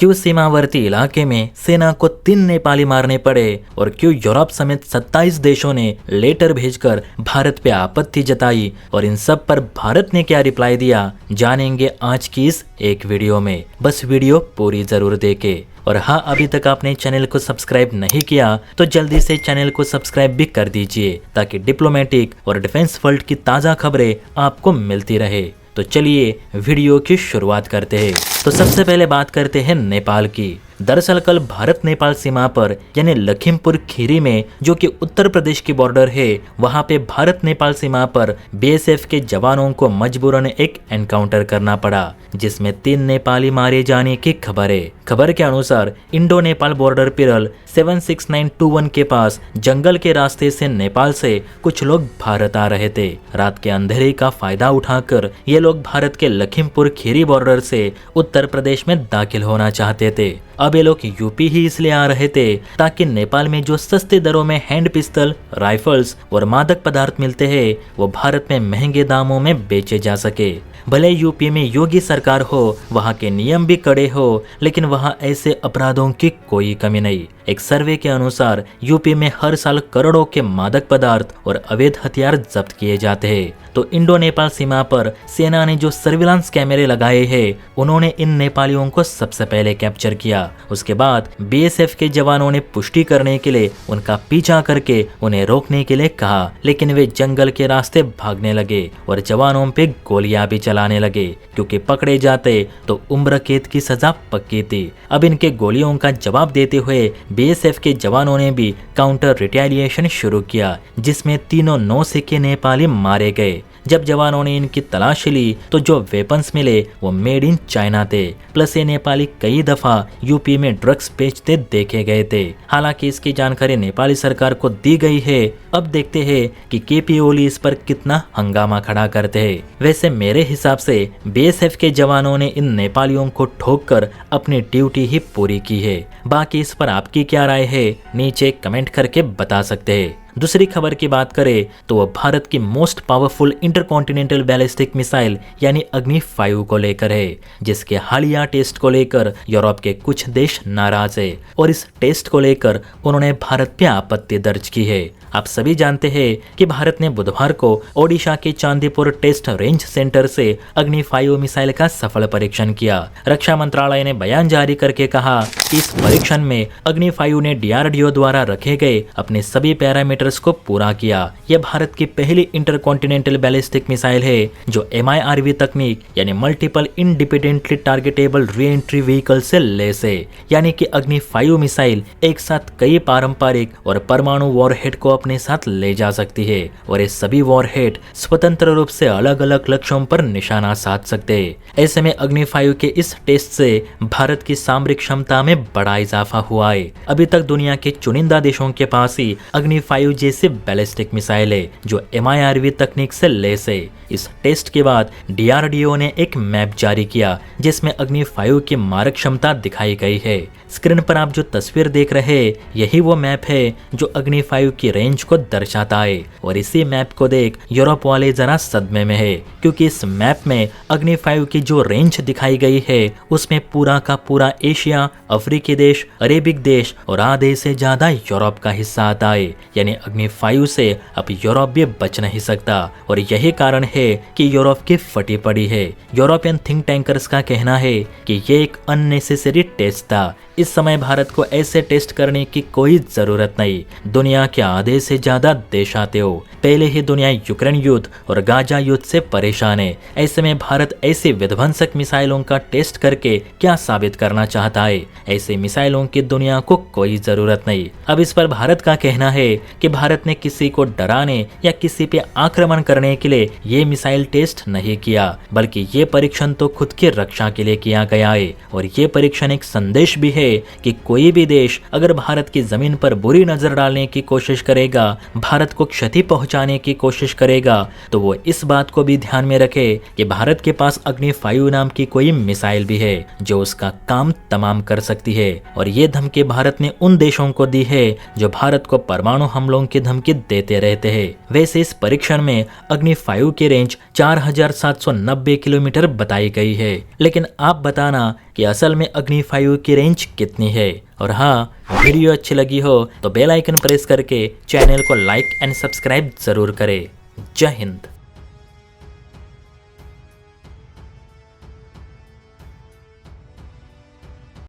क्यों सीमावर्ती इलाके में सेना को 3 नेपाली मारने पड़े और क्यों यूरोप समेत 27 देशों ने लेटर भेजकर भारत पे आपत्ति जताई और इन सब पर भारत ने क्या रिप्लाई दिया, जानेंगे आज की इस एक वीडियो में। बस वीडियो पूरी जरूर देखें। और हाँ, अभी तक आपने चैनल को सब्सक्राइब नहीं किया तो जल्दी से चैनल को सब्सक्राइब भी कर दीजिए ताकि डिप्लोमेटिक और डिफेंस वर्ल्ड की ताज़ा खबरें आपको मिलती रहे। तो चलिए वीडियो की शुरुआत करते हैं। तो सबसे पहले बात करते हैं नेपाल की। दरअसल कल भारत नेपाल सीमा पर यानी लखीमपुर खीरी में, जो कि उत्तर प्रदेश की बॉर्डर है, वहां पे भारत नेपाल सीमा पर बीएसएफ के जवानों को मजबूरन एक एनकाउंटर करना पड़ा, जिसमें 3 नेपाली मारे जाने की खबर है। खबर के अनुसार इंडो नेपाल बॉर्डर पिरल 76921 के पास जंगल के रास्ते से नेपाल से कुछ लोग भारत आ रहे थे। रात के अंधेरे का फायदा उठाकर ये लोग भारत के लखीमपुर खीरी बॉर्डर से उत्तर प्रदेश में दाखिल होना चाहते थे। अब ये लोग यूपी ही इसलिए आ रहे थे ताकि नेपाल में जो सस्ते दरों में हैंड पिस्तल, राइफल्स और मादक पदार्थ मिलते हैं वो भारत में महंगे दामों में बेचे जा सके। भले यूपी में योगी सरकार हो, वहाँ के नियम भी कड़े हो, लेकिन वहाँ ऐसे अपराधों की कोई कमी नहीं। एक सर्वे के अनुसार यूपी में हर साल करोड़ों के मादक पदार्थ और अवैध हथियार जब्त किए जाते हैं। तो इंडो नेपाल सीमा पर सेना ने जो सर्विलांस कैमरे लगाए हैं, उन्होंने इन नेपालियों को सबसे पहले कैप्चर किया। उसके बाद बीएसएफ के जवानों ने पुष्टि करने के लिए उनका पीछा करके उन्हें रोकने के लिए कहा, लेकिन वे जंगल के रास्ते भागने लगे और जवानों पे गोलियां भी चलाने लगे, क्योंकि पकड़े जाते तो उम्र कैद की सजा पक्की थी। अब इनके गोलियों का जवाब देते हुए बीएसएफ के जवानों ने भी काउंटर रिटेलिएशन शुरू किया, जिसमें तीनों नौसेना नेपाली मारे गए। जब जवानों ने इनकी तलाशी ली तो जो वेपन्स मिले वो मेड इन चाइना थे। प्लस ये नेपाली कई दफा यूपी में ड्रग्स बेचते देखे गए थे। हालांकि इसकी जानकारी नेपाली सरकार को दी गई है। अब देखते हैं कि केपी ओली इस पर कितना हंगामा खड़ा करते हैं। वैसे मेरे हिसाब से बीएसएफ के जवानों ने इन नेपालियों को ठोक कर अपनी ड्यूटी ही पूरी की है। बाकी इस पर आपकी क्या राय है, नीचे कमेंट करके बता सकते हैं। दूसरी खबर की बात करें तो वह भारत की most powerful intercontinental ballistic missile यानी अग्नि 5 को लेकर है, जिसके हालिया टेस्ट को लेकर यूरोप के कुछ देश नाराज है और इस टेस्ट को लेकर उन्होंने भारत पे आपत्ति दर्ज की है। आप सभी जानते हैं कि भारत ने बुधवार को ओडिशा के चांदीपुर टेस्ट रेंज सेंटर से अग्नि 5 मिसाइल का सफल परीक्षण किया। रक्षा मंत्रालय ने बयान जारी करके कहा कि इस परीक्षण में अग्नि 5 ने डीआरडीओ द्वारा रखे गए अपने सभी पैरामीटर्स को पूरा किया। यह भारत की पहली इंटरकॉन्टिनेंटल बैलिस्टिक मिसाइल है जो MIRV तकनीक यानी multiple independently targetable re entry vehicle से लैस है। यानी कि अग्नि 5 मिसाइल एक साथ कई पारंपरिक और परमाणु वॉरहेड को अपने साथ ले जा सकती है और ये सभी वॉरहेड स्वतंत्र रूप से अलग अलग लक्ष्यों पर निशाना साध सकते हैं। ऐसे में अग्नि 5 के इस टेस्ट से भारत की सामरिक क्षमता में बड़ा इजाफा हुआ है। अभी तक दुनिया के चुनिंदा देशों के पास ही अग्नि 5 जैसे बैलिस्टिक मिसाइल है जो MIRV तकनीक से लैस है। इस टेस्ट के बाद डीआरडीओ ने एक मैप जारी किया जिसमें अग्नि 5 की मारक क्षमता दिखाई गई है। स्क्रीन पर आप जो तस्वीर देख रहे हैं यही वो मैप है जो अग्नि 5 की रेंज को दर्शाता है। और इसी मैप को देख यूरोप वाले जरा सदमे में है, क्योंकि इस मैप में अग्नि 5 की जो रेंज दिखाई गई है उसमें पूरा का पूरा एशिया, अफ्रीकी देश, अरेबिक देश और आधे से ज्यादा यूरोप का हिस्सा आता है। यानी अग्नि 5 से अब यूरोप भी बच नहीं सकता और यही कारण है कि यूरोप की फटी पड़ी है। यूरोपियन थिंक टैंकर्स का कहना है कि ये एक अननेसेसरी टेस्ट था। इस समय भारत को ऐसे टेस्ट करने की कोई जरूरत नहीं। दुनिया के आधे से ज्यादा देश आते हो। पहले ही दुनिया यूक्रेन युद्ध और गाजा युद्ध से परेशान है। ऐसे में भारत ऐसे विध्वंसक मिसाइलों का टेस्ट करके क्या साबित करना चाहता है? ऐसे मिसाइलों की दुनिया को कोई जरूरत नहीं। अब इस पर भारत का कहना है कि भारत ने किसी को डराने या किसी पे आक्रमण करने के लिए ये मिसाइल टेस्ट नहीं किया, बल्कि ये परीक्षण तो खुद की रक्षा के लिए किया गया है। और ये परीक्षण एक संदेश भी है कि कोई भी देश अगर भारत की जमीन पर बुरी नजर डालने की कोशिश करेगा, भारत को क्षति पहुंचाने की कोशिश करेगा, तो वो इस बात को भी ध्यान में रखे कि भारत के पास अग्नि 5 नाम की कोई मिसाइल भी है जो उसका काम तमाम कर सकती है। और ये धमकी भारत ने उन देशों को दी है जो भारत को परमाणु हमलों की धमकी देते रहते हैं। वैसे इस परीक्षण में अग्नि 5 की रेंज 4790 किलोमीटर बताई गई है। लेकिन आप बताना कि असल में अग्नि 5 की रेंज कितनी है। और हाँ, वीडियो अच्छी लगी हो तो बेल आइकन प्रेस करके चैनल को लाइक एंड सब्सक्राइब जरूर करें। जय हिंद।